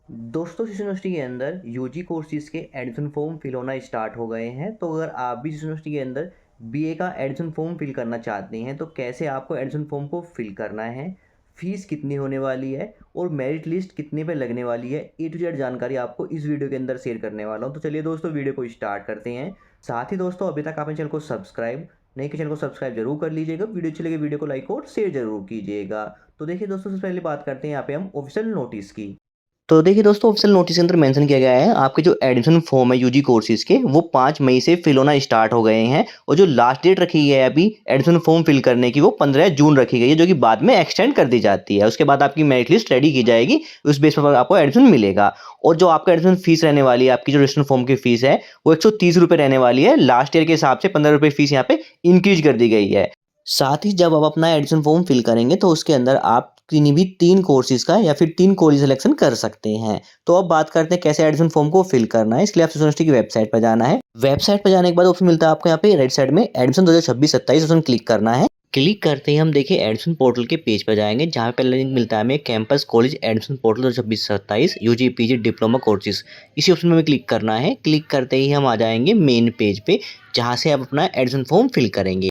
दोस्तों यूनिवर्सिटी के अंदर यूजी कोर्सेज के एडमिशन फॉर्म फिल होना स्टार्ट हो गए हैं। तो अगर आप भी यूनिवर्सिटी के अंदर बीए का एडमिशन फॉर्म फिल करना चाहते हैं तो कैसे आपको एडमिशन फॉर्म को फिल करना है, फीस कितनी होने वाली है और मेरिट लिस्ट कितने पे लगने वाली है, ए टू जेड जानकारी आपको इस वीडियो के अंदर शेयर करने वाला हूं। तो चलिए दोस्तों वीडियो को स्टार्ट करते हैं। साथ ही दोस्तों अभी तक आपने चैनल को सब्सक्राइब नहीं किया, चैनल को सब्सक्राइब जरूर कर लीजिएगा। वीडियो अच्छी लगे वीडियो को लाइक और शेयर जरूर कीजिएगा। तो देखिए दोस्तों सबसे पहले बात करते हैं यहाँ पे हम ऑफिशियल नोटिस की। तो देखिए दोस्तों ऑफिशियल नोटिस के अंदर मेंशन किया गया है आपके जो एडमिशन फॉर्म है यूजी कोर्सेज के वो 5 मई से फिल होना स्टार्ट हो गए हैं और जो लास्ट डेट रखी गई है अभी एडमिशन फॉर्म फिल करने की वो 15 जून रखी गई है, जो कि बाद में एक्सटेंड कर दी जाती है। उसके बाद आपकी मेरिट लिस्ट रेडी की जाएगी, उस बेस पर आपको एडमिशन मिलेगा। और जो आपका एडमिशन फीस रहने वाली है, आपकी जो रजिस्ट्रेशन फॉर्म की फीस है वो 130 रुपये रहने वाली है। लास्ट ईयर के हिसाब से 15 रुपये फीस यहाँ पे इंक्रीज कर दी गई है। साथ ही जब आप अपना एडमिशन फॉर्म फिल करेंगे तो उसके अंदर आप किन्हीं भी 3 कोर्सेज का या फिर 3 कॉलेज सिलेक्शन कर सकते हैं। तो अब बात करते हैं कैसे एडमिशन फॉर्म को फिल करना है। इसके लिए आपको यूनिवर्सिटी की वेबसाइट पर जाना है। वेबसाइट पर जाने के बाद ऑप्शन मिलता है आपको यहाँ पे राइट साइड में एडमिशन 2026-27 ऑप्शन क्लिक करना है। क्लिक करते ही हम देखिए एडमिशन पोर्टल के पेज पर जाएंगे, जहाँ पे पहला लिंक मिलता है हमें campus college admission portal 2026-27 UG PG diploma courses. इसी ऑप्शन में हमें क्लिक करना है। क्लिक करते ही हम आ जाएंगे मेन पेज पे, जहाँ से आप अपना एडमिशन फॉर्म फिल करेंगे।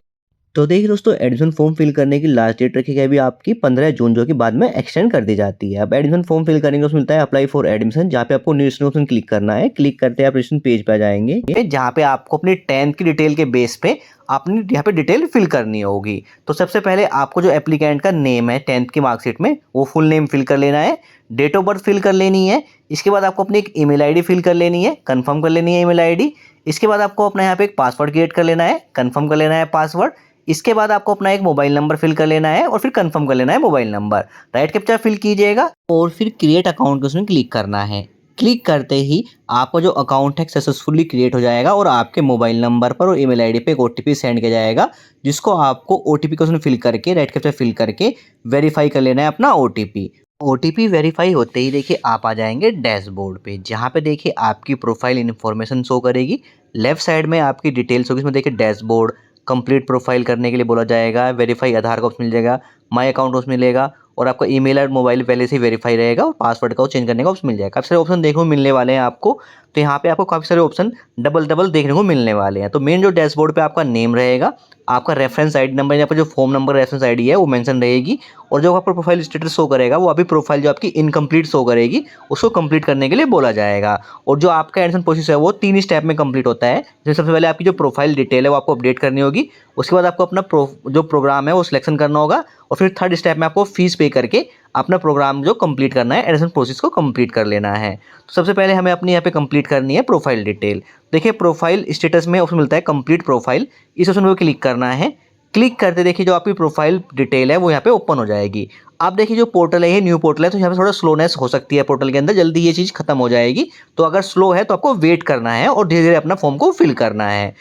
तो देखिए दोस्तों एडमिशन फॉर्म फिल करने की लास्ट डेट रखी गई अभी आपकी 15 जून, जो कि बाद में एक्सटेंड कर दी जाती है। अब एडमिशन फॉर्म फिल करेंगे उसमें मिलता है अप्लाई फॉर एडमिशन, जहाँ पे आपको न्यू ऑप्शन क्लिक करना है। क्लिक करते हैं आप रजिस्ट्रेशन पेज पर जाएंगे, जहाँ पे आपको अपनी 10th की डिटेल के बेस पे अपनी यहाँ पे डिटेल फिल करनी होगी। तो सबसे पहले आपको जो एप्लीकेंट का नेम है 10th की मार्कशीट में वो फुल नेम फिल कर लेना है, डेट ऑफ बर्थ फिल कर लेनी है। इसके बाद आपको अपनी एक ईमेल आईडी फिल कर लेनी है, कंफर्म कर लेनी है ईमेल आईडी। इसके बाद आपको अपना यहाँ पे एक पासवर्ड क्रिएट कर लेना है, कंफर्म कर लेना है पासवर्ड। इसके बाद आपको अपना एक मोबाइल नंबर फिल कर लेना है और फिर कंफर्म कर लेना है mobile number. Write captcha fill कीजिएगा और फिर क्रिएट अकाउंट उसमें क्लिक करना है। क्लिक करते ही आपका जो अकाउंट है सक्सेसफुली क्रिएट हो जाएगा और आपके मोबाइल नंबर पर और ईमेल आईडी पे एक ओटीपी सेंड किया जाएगा, जिसको आपको ओटीपी को उसमें फिल करके राइट कैप्चा फिल करके वेरीफाई कर लेना है अपना ओटीपी। ओटीपी वेरीफाई होते ही देखिए आप आ जाएंगे डैशबोर्ड पे, जहाँ पे देखिए आपकी प्रोफाइल इन्फॉर्मेशन शो करेगी। लेफ्ट साइड में आपकी डिटेल्स होगी, इसमें देखिए डैशबोर्ड कंप्लीट प्रोफाइल करने के लिए बोला जाएगा, वेरीफाई आधार का ऑप्शन मिल जाएगा, माय अकाउंट ऑप्शन मिलेगा और आपका ईमेल और मोबाइल पहले से वेरीफाई रहेगा और पासवर्ड का चेंज करने का ऑप्शन मिल जाएगा। काफ़ी सारे ऑप्शन देखने को मिलने वाले हैं आपको। तो यहाँ पे आपको काफ़ी सारे ऑप्शन डबल डबल देखने को मिलने वाले हैं। तो मेन जो डैशबोर्ड पे आपका नेम रहेगा, आपका रेफरेंस आईडी नंबर यहाँ पर जो फॉर्म नंबर रेफरेंस आईडी है वो मेंशन रहेगी और जो आपका प्रोफाइल स्टेटस शो करेगा वो अभी प्रोफाइल जो आपकी इनकम्प्लीट शो करेगी, उसको कंप्लीट करने के लिए बोला जाएगा। और जो आपका एडमिशन प्रोसेस है वो 3 स्टेप में कंप्लीट होता है। जैसे सबसे पहले आपकी जो प्रोफाइल डिटेल है वो आपको अपडेट करनी होगी। उसके बाद आपको अपना जो प्रोग्राम है वो सिलेक्शन करना होगा और फिर थर्ड स्टेप में आपको फीस पे करके अपना प्रोग्राम जो कंप्लीट करना है, एडमिशन प्रोसेस को कंप्लीट कर लेना है। तो सबसे पहले हमें अपनी यहाँ पे कंप्लीट करनी है प्रोफाइल डिटेल। देखिए प्रोफाइल स्टेटस में ऑप्शन मिलता है कंप्लीट प्रोफाइल, इस ऑप्शन को क्लिक करना है। क्लिक करते देखिए जो आपकी प्रोफाइल डिटेल है वो यहाँ पे ओपन हो जाएगी। अब देखिए जो पोर्टल है ये न्यू पोर्टल है, तो यहाँ पे थोड़ा स्लोनेस हो सकती है पोर्टल के अंदर, जल्दी ये चीज़ खत्म हो जाएगी। तो अगर स्लो है तो आपको वेट करना है और धीरे धीरे अपना फॉर्म को फिल करना है।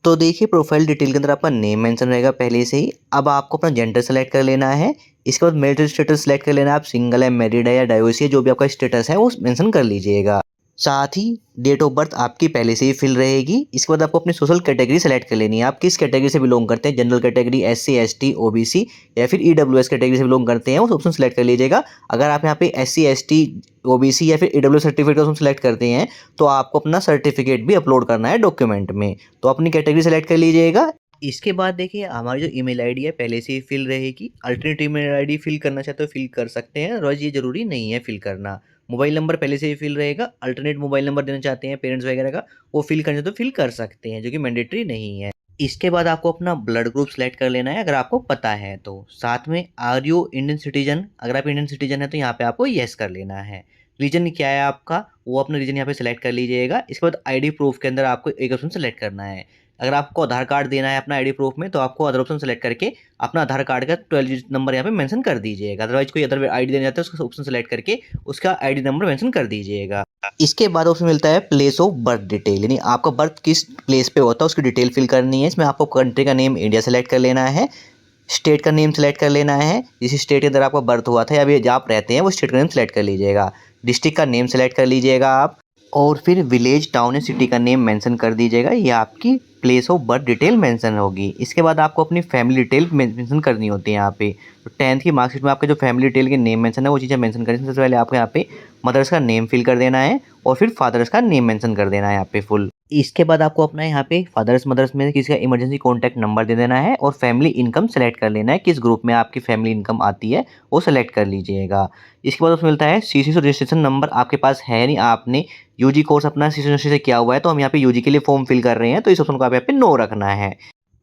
तो देखिए प्रोफाइल डिटेल के अंदर आपका नेम मेंशन रहेगा पहले से ही। अब आपको अपना जेंडर सेलेक्ट कर लेना है। इसके बाद मैरिटल स्टेटस सेलेक्ट कर लेना है, आप सिंगल है, मैरिड है या डाइवोर्सी है, जो भी आपका स्टेटस है वो मेंशन कर लीजिएगा। साथ ही डेट ऑफ बर्थ आपकी पहले से ही फिल रहेगी। इसके बाद आपको अपनी सोशल कैटेगरी सेलेक्ट कर लेनी है, आप किस कैटेगरी से बिलोंग करते हैं, general category, SC ST OBC या फिर ईडब्ल्यूएस कैटेगरी से बिलोंग करते हैं, उस ऑप्शन सेलेक्ट कर लीजिएगा। अगर आप यहाँ पे एससी एसटी ओबीसी या फिर ईडब्ल्यूएस सर्टिफिकेट ऑप्शन सेलेक्ट करते हैं तो आपको अपना सर्टिफिकेट भी अपलोड करना है डॉक्यूमेंट में, तो अपनी कैटेगरी सेलेक्ट कर लीजिएगा। इसके बाद देखिए हमारी जो ईमेल आईडी है पहले से ही फिल रहेगी। अल्टरनेट ईमेल आईडी फिल करना चाहते हो फिल कर सकते हैं, रोज ये जरूरी नहीं है फिल करना। मोबाइल नंबर पहले से ही फिल रहेगा। अल्टरनेट मोबाइल नंबर देना चाहते हैं पेरेंट्स वगैरह का, वो फिल करना तो फिल कर सकते हैं, जो कि मैंडेटरी नहीं है। इसके बाद आपको अपना ब्लड ग्रुप सेलेक्ट कर लेना है अगर आपको पता है तो। साथ में आर यू इंडियन सिटीजन, अगर आप इंडियन सिटीजन है तो यहाँ पे आपको येस कर लेना है। रीजन क्या है आपका, वो अपना रीजन यहाँ पे सेलेक्ट कर लीजिएगा। इसके बाद आईडी प्रूफ के अंदर आपको एक ऑप्शन सेलेक्ट करना है। अगर आपको आधार कार्ड देना है अपना आईडी प्रूफ में तो आपको अदर ऑप्शन सेलेक्ट करके अपना आधार कार्ड का 12 डिजिट नंबर यहाँ पे मेंशन कर दीजिएगा। अदरवाइज कोई अदर आईडी देना चाहते हैं उसका ऑप्शन सेलेक्ट करके उसका आईडी नंबर मेंशन कर दीजिएगा। इसके बाद ऑप्शन मिलता है प्लेस ऑफ बर्थ डिटेल, यानी आपका बर्थ किस प्लेस पे होता है उसकी डिटेल फिल करनी है। इसमें आपको कंट्री का नेम इंडिया सेलेक्ट कर लेना है, स्टेट का नेम सेलेक्ट कर लेना है, जिस स्टेट के अंदर आपका बर्थ हुआ था या अभी जहाँ आप रहते हैं वो स्टेट का नेम सेलेक्ट कर लीजिएगा। डिस्ट्रिक्ट का नेम सेलेक्ट कर लीजिएगा आप। और फिर विलेज, टाउन या सिटी का नेम मेंशन कर दीजिएगा, ये आपकी place of birth detail mention होगी। इसके बाद आपको अपनी फैमिली डिटेल मेंशन करनी होती है यहाँ पे। तो 10th की मार्कशीट में आपके जो फैमिली डिटेल के नेम मेंशन है वो चीज़ें मेंशन करें। सबसे पहले आपको यहाँ पे मदर्स का नेम फिल कर देना है और फिर फादर्स का नेम मेंशन कर देना है यहाँ पे फुल। इसके बाद आपको अपना यहाँ पे फादर्स मदर्स में किसी का इमरजेंसी कॉन्टैक्ट नंबर दे देना है और फैमिली इनकम सेलेक्ट कर लेना है, किस ग्रुप में आपकी फैमिली इनकम आती है वो सेलेक्ट कर लीजिएगा। इसके बाद उसमें मिलता है सीसी रजिस्ट्रेशन नंबर, आपके पास है नहीं, आपने यूजी कोर्स अपना सीसी रजिस्ट्रेशन से किया हुआ है तो हम यहाँ पे यूजी के लिए फॉर्म फिल कर रहे हैं, तो इस ऑप्शन को आप यहाँ पे नो रखना है।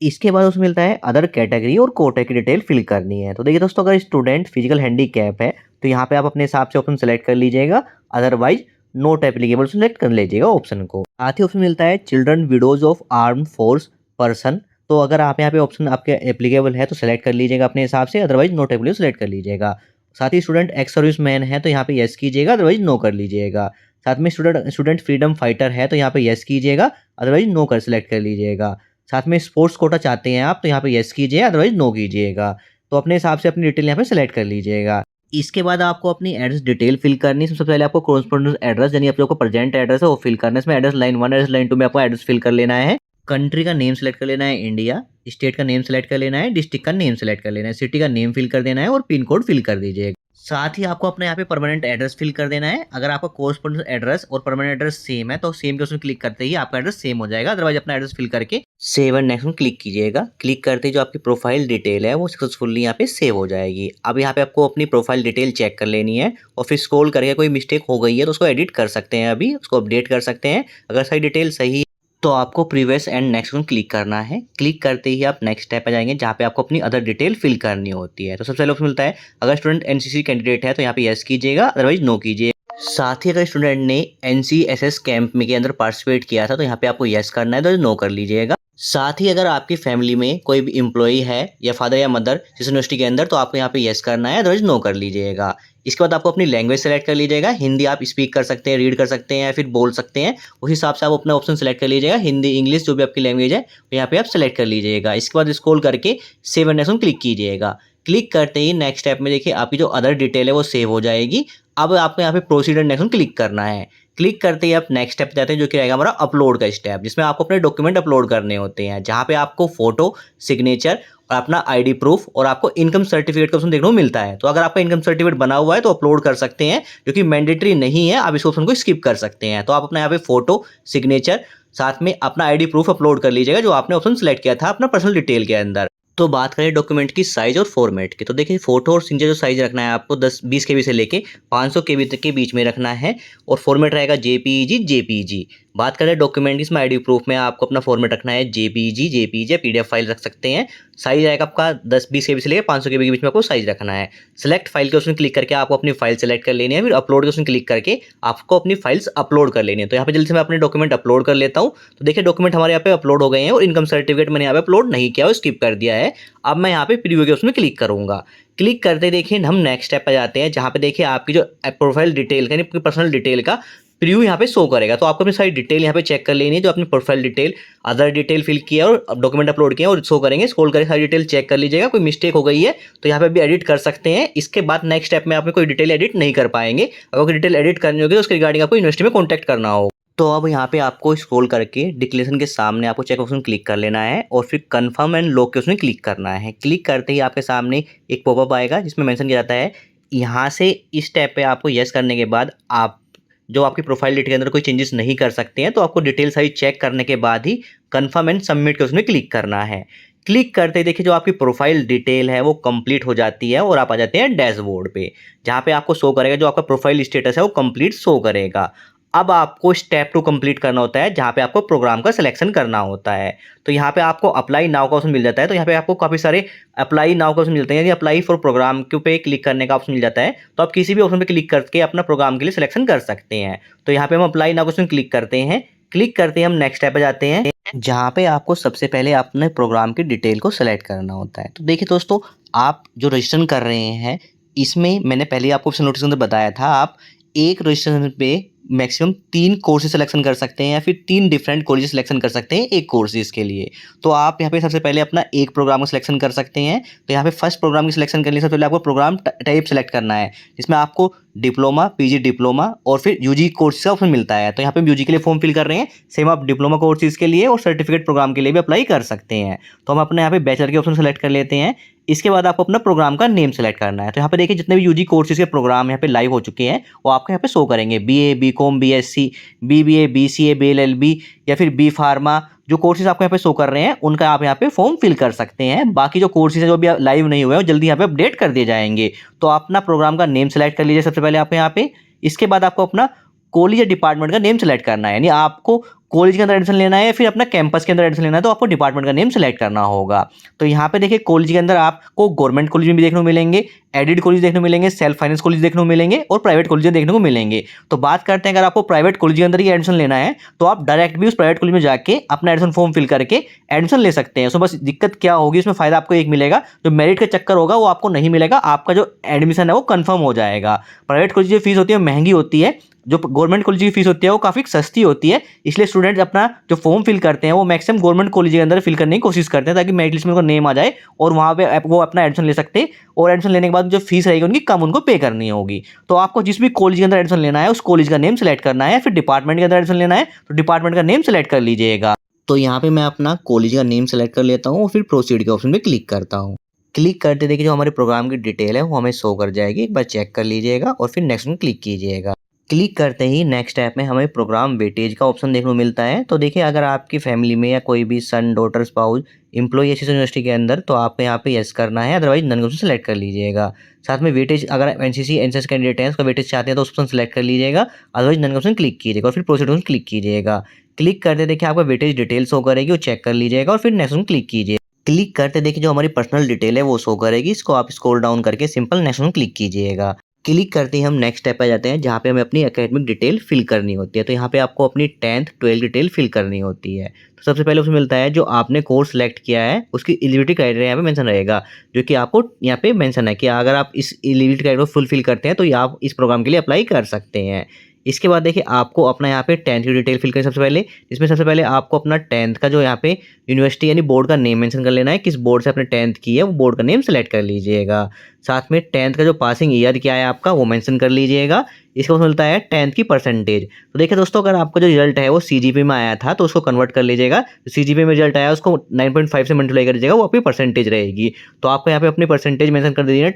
इसके बाद उसमें मिलता है अदर कैटेगरी और कोटा की डिटेल फिल करनी है। तो देखिए दोस्तों, अगर स्टूडेंट फिजिकल हैंडीकैप है तो यहाँ पे आप अपने हिसाब से ऑप्शन सेलेक्ट कर लीजिएगा, अदरवाइज नोट एप्लीकेबल सेलेक्ट कर लीजिएगा ऑप्शन को। साथ ही ऑप्शन मिलता है children widows of arm force person, तो अगर आप यहाँ पे ऑप्शन आपके एप्लीकेबल है तो सेलेक्ट कर लीजिएगा अपने हिसाब से, अदरवाइज नोट एप्लीकेबल सेलेक्ट कर लीजिएगा। साथ ही स्टूडेंट एक्स सर्विस मैन है तो यहाँ पे यस कीजिएगा, अदरवाइज नो कर लीजिएगा। साथ में स्टूडेंट फ्रीडम फाइटर है तो यहाँ पे यस कीजिएगा, अदरवाइज नो कर सेलेक्ट कर लीजिएगा। साथ में स्पोर्ट्स कोटा चाहते हैं आप तो यहाँ पे यस कीजिए, अदरवाइज नो कीजिएगा। तो अपने हिसाब से अपनी डिटेल यहाँ पे सेलेक्ट कर लीजिएगा। इसके बाद आपको अपनी एड्रेस डिटेल फिल करनी है। सबसे पहले आपको कॉरेस्पोंडेंस एड्रेस यानी आप जो प्रेजेंट एड्रेस है वो फिल करना है। इसमें एड्रेस लाइन 1 एड्रेस लाइन 2 में आपको एड्रेस फिल कर लेना है। कंट्री का नेम सेलेक्ट कर लेना है इंडिया, स्टेट का नेम सेलेक्ट कर लेना है, डिस्ट्रिक्ट का नेम सेलेक्ट कर लेना है, सिटी का नेम फिल कर देना है और पिन कोड फिल कर दीजिएगा। साथ ही आपको अपने यहाँ पे परमानेंट एड्रेस फिल कर देना है। अगर आपका कोरेस्पोंडेंस एड्रेस और परमानेंट एड्रेस सेम है तो सेम के उसमें क्लिक करते ही आपका एड्रेस सेम हो जाएगा, अदरवाइज अपना एड्रेस फिल करके सेव एंड नेक्स्ट में क्लिक कीजिएगा। क्लिक करते ही जो आपकी प्रोफाइल डिटेल है वो सक्सेसफुली यहाँ पे सेव हो जाएगी। अब यहाँ पे आपको अपनी प्रोफाइल डिटेल चेक कर लेनी है और फिर स्क्रॉल करके कोई मिस्टेक हो गई है तो उसको एडिट कर सकते हैं, अभी उसको अपडेट कर सकते हैं। अगर सारी डिटेल सही तो आपको प्रीवियस एंड नेक्स्ट में क्लिक करना है। क्लिक करते ही आप नेक्स्ट स्टेप पे जाएंगे जहाँ पे आपको अपनी अदर डिटेल फिल करनी होती है। तो सबसे पहले ऑप्शन मिलता है अगर स्टूडेंट एनसीसी कैंडिडेट है तो यहाँ पे यस कीजिएगा, अदरवाइज नो कीजिए। साथ ही अगर स्टूडेंट ने एनसीएसएस कैंप में के अंदर पार्टिसिपेट किया था तो यहाँ पे आपको यस करना है, तो नो कर लीजिएगा। साथ ही अगर आपकी फैमिली में कोई भी एम्प्लॉई है या फादर या मदर जिस यूनिवर्सिटी के अंदर, तो आपको यहाँ पे यस करना है, अदरवाइज नो कर लीजिएगा। इसके बाद आपको अपनी लैंग्वेज सेलेक्ट कर लीजिएगा। हिंदी आप स्पीक कर सकते हैं, रीड कर सकते हैं या फिर बोल सकते हैं, उस हिसाब से आप अपना ऑप्शन सेलेक्ट कर लीजिएगा। हिंदी इंग्लिश जो भी आपकी लैंग्वेज है यहाँ पे आप सेलेक्ट कर लीजिएगा। इसके बाद स्क्रॉल करके सेव एंड नेक्स्ट क्लिक कीजिएगा। क्लिक करते ही नेक्स्ट स्टेप में देखिए आपकी जो अदर डिटेल है वो सेव हो जाएगी। अब आपको यहाँ पे प्रोसीड एंड नेक्स्ट क्लिक करना है। क्लिक करते ही आप नेक्स्ट स्टेप जाते हैं जो कि रहेगा हमारा अपलोड का स्टेप, जिसमें आपको अपने डॉक्यूमेंट अपलोड करने होते हैं, जहाँ पे आपको फोटो, सिग्नेचर और अपना आईडी प्रूफ और आपको इनकम सर्टिफिकेट का ऑप्शन देखने को मिलता है। तो अगर आपका इनकम सर्टिफिकेट बना हुआ है तो अपलोड कर सकते हैं, जो कि मैंडेटरी नहीं है, आप इस ऑप्शन को स्किप कर सकते हैं। तो आप अपना यहाँ पे फोटो, सिग्नेचर साथ में अपना आईडी प्रूफ अपलोड कर लीजिएगा जो आपने ऑप्शन सेलेक्ट किया था अपना पर्सनल डिटेल के अंदर। तो बात करें डॉक्यूमेंट की साइज और फॉर्मेट की, तो देखिए फोटो और सिग्नेचर जो साइज रखना है आपको 10-20 KB से लेके 500 KB तक के बीच में रखना है और फॉर्मेट रहेगा जेपीईजी। बात करें डॉक्यूमेंट की, इसमें आईडी प्रूफ में आपको अपना फॉर्मेट रखना है जेपीईजी पीडीएफ फाइल रख सकते हैं। साइज रहेगा आपका 10-20 KB से लेकर 500 KB के बीच में आपको साइज रखना है। सेलेक्ट फाइल के उसमें क्लिक करके आपको अपनी फाइल सेलेक्ट कर लेनी है, फिर अपलोड के उसमें क्लिक करके आपको अपनी फाइल्स अपलोड कर लेनी है। तो यहाँ पे जल्दी से मैं अपने डॉक्यूमेंट अपलोड कर लेता हूँ। तो देखिए डॉक्यूमेंट हमारे यहाँ पे अपलोड हो गए हैं और इनकम सर्टिफिकेट मैंने यहाँ पे अपलोड नहीं किया, स्किप कर दिया है। अब मैं यहाँ पे प्रीव्यू के उसमें क्लिक करूंगा। क्लिक करते देखिए हम नेक्स्ट स्टेप पर जाते हैं, जहाँ पे देखिए आपकी जो प्रोफाइल डिटेल यानी पर्सनल डिटेल का प्रीव्यू यहाँ पे शो करेगा। तो आपको अपनी सारी डिटेल यहाँ पे चेक कर लेनी है, जो अपनी profile detail, other detail fill किया और डॉक्यूमेंट अपलोड किया और शो करेंगे। स्क्रॉल करके सारी डिटेल चेक कर लीजिएगा, कोई मिस्टेक हो गई है तो यहाँ पे भी एडिट कर सकते हैं। इसके बाद नेक्स्ट स्टेप में आप कोई डिटेल एडिट नहीं कर पाएंगे। अगर कोई डिटेल एडिट करनी होगी तो उसके रिगार्डिंग आपको यूनिवर्सिटी में कॉन्टैक्ट करना होगा। तो अब यहाँ पे आपको स्क्रॉल करके डिक्लेरेशन के सामने आपको चेक ऑप्शन क्लिक कर लेना है और फिर कंफर्म एंड लॉक के उसमें क्लिक करना है। क्लिक करते ही आपके सामने एक पॉपअप आएगा जिसमें मेंशन किया जाता है, यहाँ से इस स्टेप पे आपको यस करने के बाद आप जो आपकी प्रोफाइल डिटेल के अंदर कोई चेंजेस नहीं कर सकते हैं। तो आपको डिटेल सारी चेक करने के बाद ही कंफर्म एंड सबमिट के उसमें क्लिक करना है। क्लिक करते ही देखिए जो आपकी प्रोफाइल डिटेल है वो कंप्लीट हो जाती है और आप आ जाते हैं डैशबोर्ड पे, जहाँ पे आपको शो करेगा जो आपका प्रोफाइल स्टेटस है वो कंप्लीट शो करेगा। अब आपको स्टेप 2 कंप्लीट करना होता है, जहाँ पे आपको प्रोग्राम का सिलेक्शन करना होता है। तो यहाँ पे आपको अप्लाई नाउ का ऑप्शन मिल जाता है। तो यहाँ पे आपको काफ़ी सारे अप्लाई नाउ का ऑप्शन मिलते हैं, यानी अप्लाई फॉर प्रोग्राम के पे क्लिक करने का ऑप्शन मिल जाता है। तो आप किसी भी ऑप्शन पे क्लिक करके अपना प्रोग्राम के लिए सिलेक्शन कर सकते हैं। तो यहाँ पे हम अप्लाई नाउ का ऑप्शन क्लिक करते हैं। क्लिक करते ही हम नेक्स्ट स्टेप पे जाते हैं, जहाँ पे आपको सबसे पहले अपने प्रोग्राम की डिटेल को सेलेक्ट करना होता है। तो देखिए दोस्तों, आप जो रजिस्ट्रेशन कर रहे हैं इसमें मैंने पहले आपको ऑप्शन नोटिस के अंदर बताया था, आप एक रजिस्ट्रेशन पे मैक्सिमम 3 कोर्सेज़ सिलेक्शन कर सकते हैं या फिर 3 डिफरेंट कॉलेजेस सिलेक्शन कर सकते हैं एक कोर्सेज़ के लिए। तो आप यहाँ पे सबसे पहले अपना एक प्रोग्राम का सिलेक्शन कर सकते हैं। तो यहाँ पे फर्स्ट प्रोग्राम की सिलेक्शन करने से सबसे पहले आपको प्रोग्राम टाइप सेलेक्ट करना है, जिसमें आपको डिप्लोमा, पीजी डिप्लोमा और फिर यूजी कोर्स का ऑप्शन मिलता है। तो यहाँ पे हम यूजी के लिए फॉर्म फिल कर रहे हैं, सेम आप डिप्लोमा कोर्सेज़ के लिए और सर्टिफिकेट प्रोग्राम के लिए भी अप्लाई कर सकते हैं। तो हम अपने यहाँ पे बैचलर के ऑप्शन सेलेक्ट कर लेते हैं। इसके बाद आपको अपना प्रोग्राम का नेम सेलेक्ट करना है। तो यहाँ पे देखिए जितने भी यूजी कोर्सेज़ के प्रोग्राम यहाँ पे लाइव हो चुके हैं वो आपको यहाँ पे शो करेंगे। BA, BCom, BSc, BBA, BCA, BLLB या फिर बी फार्मा, जो कोर्सेज़ आपको यहाँ पे शो कर रहे हैं उनका आप यहाँ पे फॉर्म फिल कर सकते हैं। बाकी जो कोर्सेज़ हैं जो अभी लाइव नहीं हुए हैं वो जल्दी यहाँ पे अपडेट कर दिए जाएंगे। तो अपना प्रोग्राम का नेम सेलेक्ट कर लीजिए सबसे पहले आप यहाँ पे। इसके बाद आपको अपना कॉलेज या डिपार्टमेंट का नेम सेलेक्ट करना है, यानी आपको कॉलेज के अंदर एडमिशन लेना है या फिर अपना कैंपस के अंदर एडमिशन लेना है तो आपको डिपार्टमेंट का नेम सेलेक्ट करना होगा। तो यहाँ पे देखिए कॉलेज के अंदर आपको गवर्नमेंट कॉलेज में भी देखने को मिलेंगे, एडेड कॉलेज देखने को मिलेंगे, सेल्फ फाइनेंस कॉलेज देखने को मिलेंगे और प्राइवेट कॉलेज देखने को मिलेंगे। तो बात करते हैं अगर आपको प्राइवेट कॉलेज के अंदर ही एडमिशन लेना है तो आप डायरेक्ट भी उस प्राइवेट कॉलेज में जाके अपना एडमिशन फॉर्म फिल करके एडमिशन ले सकते हैं। सो बस दिक्कत क्या होगी, इसमें फायदा आपको एक मिलेगा, जो मेरिट का चक्कर होगा वो आपको नहीं मिलेगा, आपका जो एडमिशन है वो कंफर्म हो जाएगा। प्राइवेट कॉलेज की फीस होती है महंगी होती है, जो गवर्नमेंट कॉलेज की फीस होती है वो काफ़ी सस्ती होती है। इसलिए स्टूडेंट्स अपना जो फॉर्म फिल करते हैं वो मैक्सिमम गवर्नमेंट कॉलेज के अंदर फिल करने की कोशिश करते हैं ताकि मेरिट लिस्ट में उनका नेम आ जाए और वहाँ पे वो अपना एडमिशन ले सकते हैं और एडमिशन लेने के बाद जो फीस रहेगी उनकी कम उनको पे करनी होगी। तो आपको जिस भी कॉलेज के अंदर एडमिशन लेना है उस कॉलेज का नेम सेलेक्ट करना है, फिर डिपार्टमेंट के अंदर एडमिशन लेना है तो डिपार्टमेंट का नेम सेलेक्ट कर लीजिएगा। तो यहाँ पे मैं अपना कॉलेज का नेम सेलेक्ट कर लेता हूँ और फिर प्रोसीड के ऑप्शन पे क्लिक करता हूँ। क्लिक करते देखिए जो हमारे प्रोग्राम की डिटेल है वो हमें शो कर जाएगी, एक बार चेक कर लीजिएगा और फिर नेक्स्ट में क्लिक कीजिएगा। क्लिक करते ही नेक्स्ट ऐप में हमें प्रोग्राम वेटेज का ऑप्शन देखने को मिलता है। तो देखिए अगर आपकी फैमिली में या कोई भी सन, डॉटर, स्पाउस, एम्प्लॉय ऐसी यूनिवर्सिटी के अंदर तो आपको यहाँ पे यस करना है, अदरवाइज नन का ऑप्शन सेलेक्ट कर लीजिएगा। साथ में वेटेज अगर आप एनसीसी एनएसएस कैंडिडेट हैं उसका वेटेज चाहते हैं तो उस ऑप्शन सेलेक्ट कर लीजिएगा, अदरवाइज नन का ऑप्शन क्लिक कीजिएगा और फिर प्रोसीड ऑप्शन क्लिक कीजिएगा। क्लिक करते देखिए आपका वेटेज डिटेल शो करेगी, वो चेक कर लीजिएगा और फिर नेक्स्ट ऑप्शन क्लिक कीजिए। क्लिक करते देखिए जो हमारी पर्सनल डिटेल है वो शो करेगी, इसको आप स्क्रॉल डाउन करके सिंपल नेक्स्ट ऑप्शन क्लिक कीजिएगा। क्लिक करते ही हम नेक्स्ट स्टेप पे जाते हैं जहाँ पे हमें अपनी एकेडमिक डिटेल फिल करनी होती है। तो यहाँ पे आपको अपनी 10th 12th डिटेल फिल करनी होती है। तो सबसे पहले उसमें मिलता है जो आपने कोर्स सेलेक्ट किया है उसकी एलिजिबिलिटी क्राइटेरिया यहाँ पे मेंशन रहेगा, जो कि आपको यहाँ पे मेंशन है कि अगर आप इस एलिजिबिलिटी क्राइटेरिया को फुलफिल करते हैं तो आप इस प्रोग्राम के लिए अप्लाई कर सकते हैं। इसके बाद देखिए आपको अपना यहाँ पे 10th की डिटेल फिल करनी सबसे पहले, जिसमें सबसे पहले आपको अपना 10th का जो यहाँ पे यूनिवर्सिटी यानी बोर्ड का नेम मेंशन कर लेना है, किस बोर्ड से आपने 10th की है वो बोर्ड का नेम सेलेक्ट कर लीजिएगा। साथ में 10th का जो पासिंग ईयर क्या है आपका वो मेंशन कर लीजिएगा। इसके बाद मिलता है 10th की परसेंटेज। तो देखिए दोस्तों अगर आपका जो रिजल्ट है वो सीजीपी में आया था तो उसको कन्वर्ट कर लीजिएगा, सीजीपी में रिजल्ट आया उसको 9.5 से मल्टीप्लाई कर दीजिएगा, वो आपकी परसेंटेज रहेगी। तो आपको यहाँ पे अपनी परसेंटेज मेंशन कर दीजिए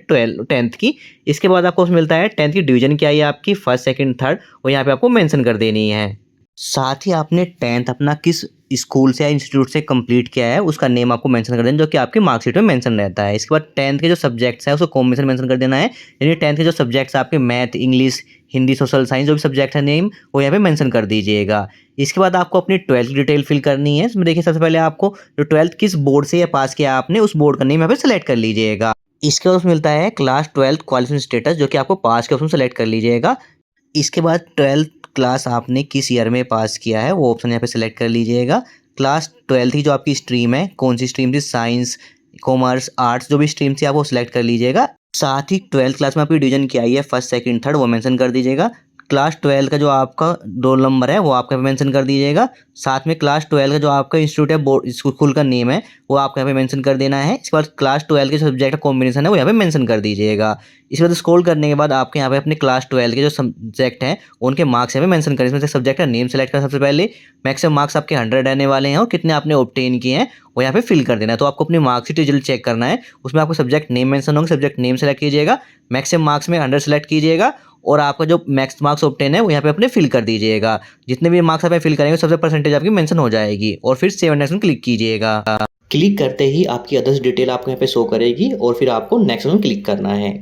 10th की। इसके बाद आपको मिलता है 10th की डिवीजन क्या है आपकी, फर्स्ट सेकंड थर्ड, वो यहाँ पे आपको मेंशन कर देनी है। साथ ही आपने 10th अपना किस स्कूल से या इंस्टीट्यूट से कंप्लीट किया है उसका नेम आपको मेंशन कर देना, जो कि आपकी मार्कशीट में मेंशन रहता है। इसके बाद 10th के जो सब्जेक्ट्स हैं उसको कॉम्बिनेशन मेंशन कर देना है, यानी 10th के जो सब्जेक्ट्स आपके math, English, Hindi, social science जो भी सब्जेक्ट है नेम वो यहाँ पे मेंशन कर दीजिएगा। इसके बाद आपको अपनी 12th की डिटेल फिल करनी है। इसमें देखिए सबसे पहले आपको जो 12th किस बोर्ड से या पास किया आपने उस बोर्ड का नेम यहाँ पे सेलेक्ट कर लीजिएगा। इसके बाद मिलता है क्लास 12th क्वालिफिकेशन स्टेटस, जो कि आपको पास के ऑप्शन सेलेक्ट कर लीजिएगा। इसके बाद 12th क्लास आपने किस ईयर में पास किया है वो ऑप्शन यहाँ पे सेलेक्ट कर लीजिएगा। क्लास 12th की जो आपकी स्ट्रीम है कौन सी स्ट्रीम थी, साइंस, कॉमर्स, आर्ट्स, जो भी स्ट्रीम थी आप वो सिलेक्ट कर लीजिएगा। साथ ही 12th क्लास में आपकी डिवीजन क्या आई है, फर्स्ट सेकंड थर्ड, वो मेंशन कर दीजिएगा। क्लास 12 का जो आपका रोल नंबर है वो आपका मेंशन कर दीजिएगा। साथ में क्लास 12 का जो आपका इंस्टीट्यूट है बोर्ड स्कूल का नेम है वो आपको यहाँ पे मेंशन कर देना है। इसके बाद क्लास 12 के सब्जेक्ट का कॉम्बिनेशन है वो यहाँ पे मेंशन कर दीजिएगा। इसके बाद स्क्रॉल करने के बाद आपके यहाँ पे अपने क्लास 12 के जो सब्जेक्ट हैं उनके मार्क्स यहाँ पे मेंशन करें। इसमें से सब्जेक्ट का नेम सेलेक्ट करना सबसे पहले, मैक्सिमम मार्क्स आपके 100 रहने वाले हैं और कितने आपने ऑब्टेन किए हैं वो यहाँ पे फिल कर देना है। तो आपको अपनी मार्कशीट रिजल्ट चेक करना है, उसमें आपको सब्जेक्ट नेम मेंशन होंगे, सब्जेक्ट नेम सेलेक्ट कीजिएगा, मैक्सिमम मार्क्स में 100 सेलेक्ट कीजिएगा और आपका जो मैक्स मार्क्स ऑब्टेन है वो यहाँ पे अपने फिल कर दीजिएगा। जितने भी मार्क्स आप फिल करेंगे सबसे परसेंटेज आपकी मेंशन हो जाएगी और फिर सेव नेक्स्ट में क्लिक कीजिएगा। क्लिक करते ही आपकी अदर्स डिटेल आपको यहाँ पे शो करेगी और फिर आपको नेक्स्ट में क्लिक करना है।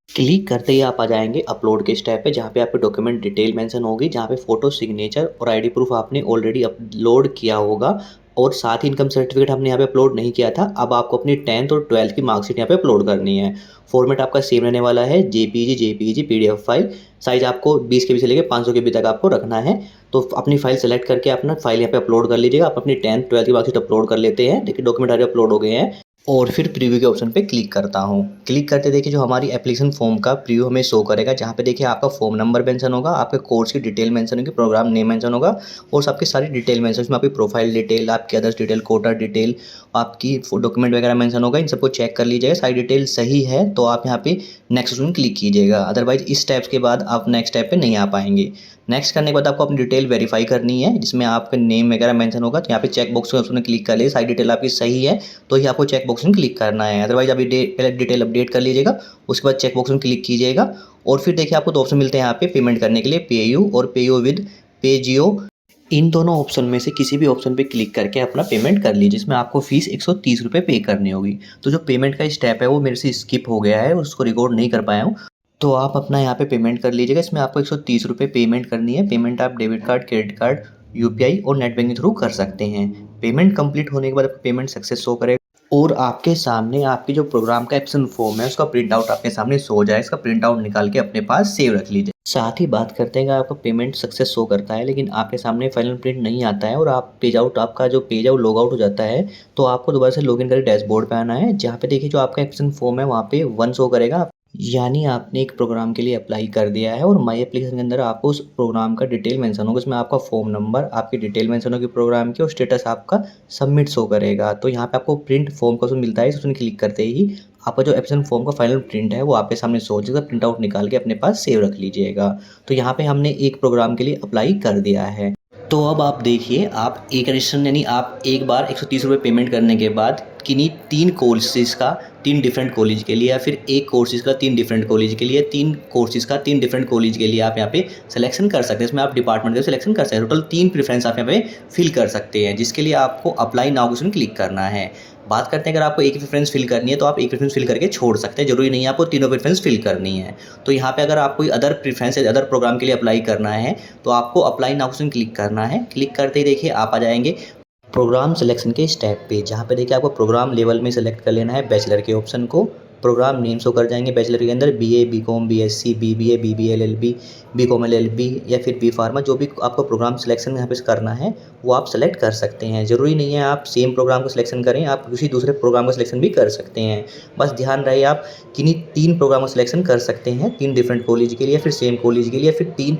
क्लिक करते ही आप आ जाएंगे अपलोड के स्टेप पे, जहाँ पे आपके डॉक्यूमेंट डिटेल मेंशन होगी, जहाँ पे फोटो, सिग्नेचर और आईडी प्रूफ आपने ऑलरेडी अपलोड किया होगा और साथ ही इनकम सर्टिफिकेट हमने यहाँ पे अपलोड नहीं किया था। अब आपको अपनी 10th और 12th की मार्कशीट यहाँ पे अपलोड करनी है। फॉर्मेट आपका सेम रहने वाला है, जेपीजी पीडीएफ फाइल, साइज आपको 20 KB से लेकर 500 KB तक आपको रखना है। तो अपनी फाइल सेलेक्ट करके अपना फाइल यहाँ पे अपलोड कर लीजिएगा। आप अपनी 10th 12th की मार्कशीट अपलोड कर लेते हैं। देखिए डॉक्यूमेंट आगे अपलोड हो गए हैं। और फिर प्रीव्यू के ऑप्शन पे क्लिक करता हूँ। क्लिक करते देखिए जो हमारी एप्लीकेशन फॉर्म का प्रीव्यू हमें शो करेगा, जहाँ पे देखिए आपका फॉर्म नंबर मेंशन होगा, आपके कोर्स की डिटेल मेंशन होगी, प्रोग्राम नेम मेंशन होगा और सबकी सारी डिटेल मेंशन, इसमें आपकी प्रोफाइल डिटेल, आपकी अदर्स डिटेल, कोटा डिटेल, आपकी डॉक्यूमेंट वगैरह मेंशन होगा। इन सबको चेक कर लीजिएगा, सारी डिटेल सही है तो आप यहाँ पे नेक्स्ट ऑप्शन क्लिक कीजिएगा। अदरवाइज इस स्टेप्स के बाद आप नेक्स्ट स्टेप पे नहीं आ पाएंगे। नेक्स्ट करने के बाद आपको अपनी डिटेल वेरीफाई करनी है, जिसमें आपका नेम वगैरह मेंशन होगा। तो यहाँ पे चेक बॉक्स के ऑप्शन में क्लिक कर लीजिए, सारी डिटेल आपकी सही है तो ही आपको चेक बॉक्स में क्लिक करना है। अदरवाइज अभी पहले डिटेल अपडेट कर लीजिएगा, उसके बाद चेक बॉक्स में क्लिक कीजिएगा। और फिर देखिए आपको दो ऑप्शन मिलते हैं यहाँ पे पेमेंट करने के लिए, पे यू और पे यू विद पे जियो। इन दोनों ऑप्शन में से किसी भी ऑप्शन पे क्लिक करके अपना पेमेंट कर लीजिए, जिसमें आपको फीस 130 रुपये पे करनी होगी। तो जो पेमेंट का स्टेप है वो मेरे से स्किप हो गया है, उसको रिकॉर्ड नहीं कर पाया हूँ, तो आप अपना यहाँ पे पेमेंट कर लीजिएगा। इसमें आपको 130 रुपये पेमेंट करनी है। पेमेंट आप debit card, credit card, UPI और नेट बैंकिंग थ्रू कर सकते हैं। पेमेंट कंप्लीट होने के बाद आपको पेमेंट सक्सेस शो करेगा और आपके सामने आपकी जो प्रोग्राम का एप्सन फॉर्म है उसका प्रिंट आउट आपके सामने शो हो जाए। इसका प्रिंट आउट निकाल के अपने पास सेव रख लीजिए। साथ ही बात करते हैं कि आपका पेमेंट सक्सेस शो करता है लेकिन आपके सामने फाइनल प्रिंट नहीं आता है और आप पेज आउट, आपका जो पेज आउट लॉग आउट हो जाता है, तो आपको दोबारा से लॉगिन करके डैशबोर्ड पे आना है, जहाँ पे देखिए जो आपका एप्सन फॉर्म है वहाँ पे 1 शो करेगा, यानी आपने एक प्रोग्राम के लिए अप्लाई कर दिया है। और माई एप्लीकेशन के अंदर आपको उस प्रोग्राम का डिटेल मेंशन होगा, उसमें आपका फॉर्म नंबर, आपकी डिटेल मेंशन होगी प्रोग्राम की और स्टेटस आपका सबमिट शो करेगा। तो यहाँ पे आपको प्रिंट फॉर्म का ऑप्शन मिलता है, इसमें क्लिक करते ही आपका जो एप्लीकेशन फॉर्म का फाइनल प्रिंट है वो आपके सामने शो हो जाएगा। प्रिंट आउट निकाल के अपने पास सेव रख लीजिएगा। तो यहाँ पे हमने एक प्रोग्राम के लिए अप्लाई कर दिया है। तो अब आप देखिए, आप एक रजिस्ट्रेशन यानी आप एक बार 130 रुपये पेमेंट करने के बाद किन्हीं 3 कोर्सेज़ का 3 डिफरेंट कॉलेज के लिए, या फिर एक कोर्सेज़ का 3 डिफरेंट कॉलेज के लिए, 3 कोर्सेज़ का 3 डिफरेंट कॉलेज के लिए आप यहाँ पे सिलेक्शन कर सकते हैं। इसमें आप डिपार्टमेंट का सिलेक्शन कर सकते हैं। टोटल 3 प्रेफरेंस आप यहाँ पे फिल कर सकते हैं, जिसके लिए आपको अप्लाई नाउ ऑप्शन क्लिक करना है। बात करते हैं अगर आपको एक ही प्रेफरेंस फिल करनी है तो आप एक प्रेफरेंस फिल करके छोड़ सकते हैं, जरूरी नहीं है आपको तीनों प्रेफरेंस फिल करनी है। तो यहाँ पे अगर आपको अदर प्रेफरेंस अदर प्रोग्राम के लिए अप्लाई करना है तो आपको अप्लाई नाउ ऑप्शन क्लिक करना है। क्लिक करते ही देखिए आप आ जाएंगे प्रोग्राम सिलेक्शन के स्टेप पे, जहाँ पे देखिए आपको प्रोग्राम लेवल में सेलेक्ट कर लेना है बैचलर के ऑप्शन को। प्रोग्राम नेम शो कर जाएंगे बैचलर के अंदर, BA, BCom, BSc, BBA, BBA LLB, BCom LLB या फिर बी फार्मा, जो भी आपको प्रोग्राम सिलेक्शन यहाँ पे करना है वो आप सेलेक्ट कर सकते हैं। ज़रूरी नहीं है आप सेम प्रोग्राम को सिलेक्शन करें, आप किसी दूसरे प्रोग्राम का सिलेक्शन भी कर सकते हैं। बस ध्यान रहे आप किन्हीं 3 प्रोग्राम का सिलेक्शन कर सकते हैं, 3 डिफरेंट कॉलेज के लिए, फिर सेम कॉलेज के लिए, फिर 3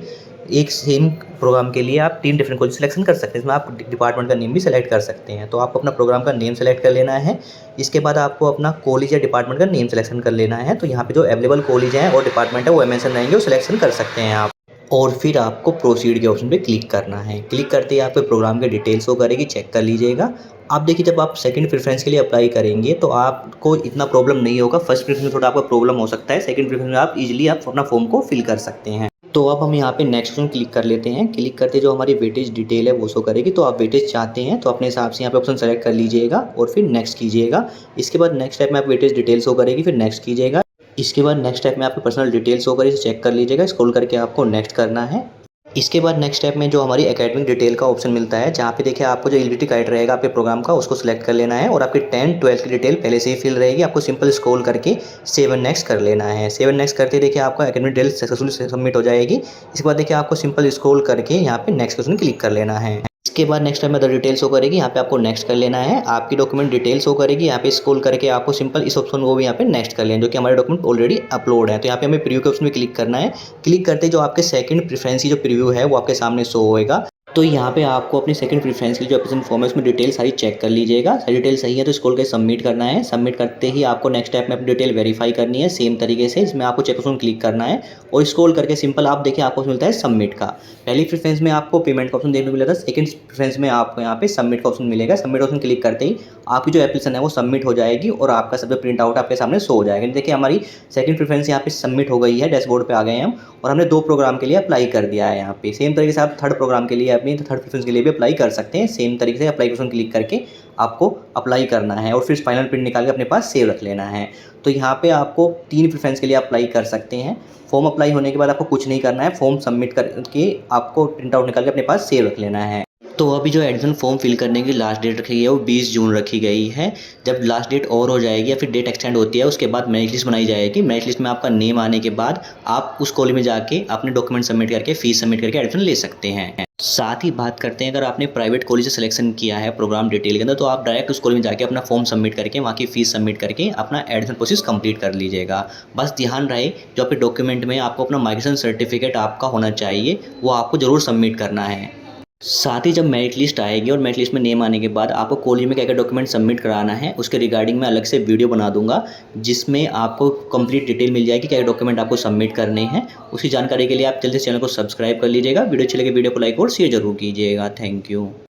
एक सेम प्रोग्राम के लिए आप 3 डिफरेंट कॉलेज सिलेक्शन कर सकते हैं। इसमें आप डिपार्टमेंट का नेम भी सेलेक्ट कर सकते हैं। तो आपको अपना प्रोग्राम का नेम सेलेक्ट कर लेना है। इसके बाद आपको अपना कॉलेज या डिपार्टमेंट का नेम सिलेक्शन कर लेना है। तो यहाँ पे जो अवेलेबल कॉलेज हैं और डिपार्टमेंट है वो मेंशन रहेंगे, वो सिलेक्शन कर सकते हैं आप। और फिर आपको प्रोसीड के ऑप्शन पे क्लिक करना है। क्लिक करते ही आपके प्रोग्राम के डिटेल्स शो करेगी, चेक कर लीजिएगा। आप देखिए जब आप सेकंड प्रेफरेंस के लिए अप्लाई करेंगे तो आपको इतना प्रॉब्लम नहीं होगा। फर्स्ट प्रेफरेंस में थोड़ा आपका प्रॉब्लम हो सकता है, सेकंड प्रेफरेंस में आप इजीली आप अपना फॉर्म को फिल कर सकते हैं। तो अब हम यहाँ पे नेक्स्ट ऑप्शन क्लिक कर लेते हैं। क्लिक करते जो हमारी वेटेज डिटेल है वो शो करेगी। तो आप वेटेज चाहते हैं तो अपने हिसाब से यहाँ पे ऑप्शन सेलेक्ट कर लीजिएगा और फिर नेक्स्ट कीजिएगा। इसके बाद नेक्स्ट स्टेप में आप वेटेज डिटेल शो करेगी, फिर नेक्स्ट कीजिएगा। इसके बाद नेक्स्ट स्टेप में आपकी पर्सनल डिटेल्स शो करेगी, चेक कर लीजिएगा। स्क्रॉल करके आपको नेक्स्ट करना है। इसके बाद नेक्स्ट स्टेप में जो हमारी एकेडमिक डिटेल का ऑप्शन मिलता है, जहाँ पे देखिए आपको जो एलिजिबिलिटी क्राइटेरिया रहेगा आपके प्रोग्राम का उसको सिलेक्ट कर लेना है और आपकी 10, 12 की डिटेल पहले से ही फिल रहेगी। आपको सिंपल स्क्रॉल करके सेव एंड नेक्स्ट कर लेना है। सेव एंड नेक्स्ट करते देखिए आपका एकेडमिक डिटेल सक्सेसफुली सबमिट हो जाएगी। इसके बाद देखिए आपको सिंपल स्क्रॉल करके यहाँ पे नेक्स्ट ऑप्शन क्लिक कर लेना है। इसके बाद next time other details show करेगी, यहाँ पे आपको नेक्स्ट कर लेना है। आपकी डॉक्यूमेंट डिटेल्स शो करेगी, यहाँ पे स्क्रॉल करके आपको सिंपल इस ऑप्शन को भी यहाँ पे नेक्स्ट कर लें, जो कि हमारे डॉक्यूमेंट ऑलरेडी अपलोड है। तो यहाँ पे हमें प्रीव्यू के ऑप्शन में क्लिक करना है। क्लिक करते जो आपके सेकंड प्रेफरेंस की जो प्रीव्यू है वो आपके सामने शो होएगा। तो यहाँ पे आपको अपनी सेकंड प्रेफरेंस की जो एप्लीकेशन फॉर्म है उसमें डिटेल सारी चेक कर लीजिएगा। सारी डिटेल सही है तो स्क्रॉल करके सबमिट करना है। सबमिट करते ही आपको नेक्स्ट स्टेप में अपनी डिटेल वेरीफाई करनी है सेम तरीके से। इसमें आपको चेक ऑप्शन क्लिक करना है और स्क्रॉल करके सिंपल आप देखिए आपको मिलता है सबमिट का। पहली प्रेफरेंस में आपको पेमेंट का ऑप्शन देखने को मिला था, सेकंड प्रेफरेंस में आपको यहाँ पे सबमिट का ऑप्शन मिलेगा। सबमिट ऑप्शन क्लिक करते ही आपकी जो एप्लीकेशन है वो सबमिट हो जाएगी और आपका सब प्रिंट आउट आपके सामने शो हो जाएगा। देखिए हमारी सेकंड प्रेफरेंस यहाँ पे सबमिट हो गई है, डैशबोर्ड पे आ गए हैं हम और हमने 2 प्रोग्राम के लिए अप्लाई कर दिया है। यहाँ पे सेम तरीके से आप थर्ड प्रोग्राम के लिए अपनी थर्ड प्रेफरेंस के लिए भी अप्लाई कर सकते हैं। सेम तरीके से अप्लाई ऑप्शन क्लिक करके आपको अप्लाई करना है और फिर फाइनल प्रिंट निकाल के अपने पास सेव रख लेना है। तो यहाँ पे आपको 3 प्रेफरेंस के लिए अप्लाई कर सकते हैं। फॉर्म अप्लाई होने के बाद आपको कुछ नहीं करना है, फॉर्म सबमिट करके आपको प्रिंट आउट निकाल के अपने पास सेव रख लेना है। तो अभी जो एडमिशन फॉर्म फिल करने की लास्ट डेट रखी गई है वो 20 जून रखी गई है। जब लास्ट डेट और हो जाएगी या फिर डेट एक्सटेंड होती है उसके बाद मेरिट लिस्ट बनाई जाएगी। मेरिट लिस्ट में आपका नेम आने के बाद आप उस कॉलेज में जाके अपने डॉक्यूमेंट सबमिट करके फीस सबमिट करके एडमिशन ले सकते हैं। साथ ही बात करते हैं, अगर आपने प्राइवेट कॉलेज से सिलेक्शन किया है प्रोग्राम डिटेल के अंदर, तो आप डायरेक्ट उस कॉलेज में जाके अपना फॉर्म सबमिट करके वहाँ की फ़ीस सबमिट करके अपना एडमिशन प्रोसेस कंप्लीट कर लीजिएगा। बस ध्यान रहे, जो आपके डॉक्यूमेंट में आपको अपना माइग्रेशन सर्टिफिकेट आपका होना चाहिए, वो आपको ज़रूर सबमिट करना है। साथ ही जब मेरिट लिस्ट आएगी और मेरिट लिस्ट में नेम आने के बाद आपको कॉलेज में क्या-क्या डॉक्यूमेंट सबमिट कराना है, उसके रिगार्डिंग मैं अलग से वीडियो बना दूँगा, जिसमें आपको कंप्लीट डिटेल मिल जाएगी, क्या-क्या डॉक्यूमेंट आपको सबमिट करने हैं। उसकी जानकारी के लिए आप जल्दी से चैनल को सब्सक्राइब कर लीजिएगा। वीडियो अच्छी लगे वीडियो को लाइक और शेयर ज़रूर कीजिएगा। Thank you.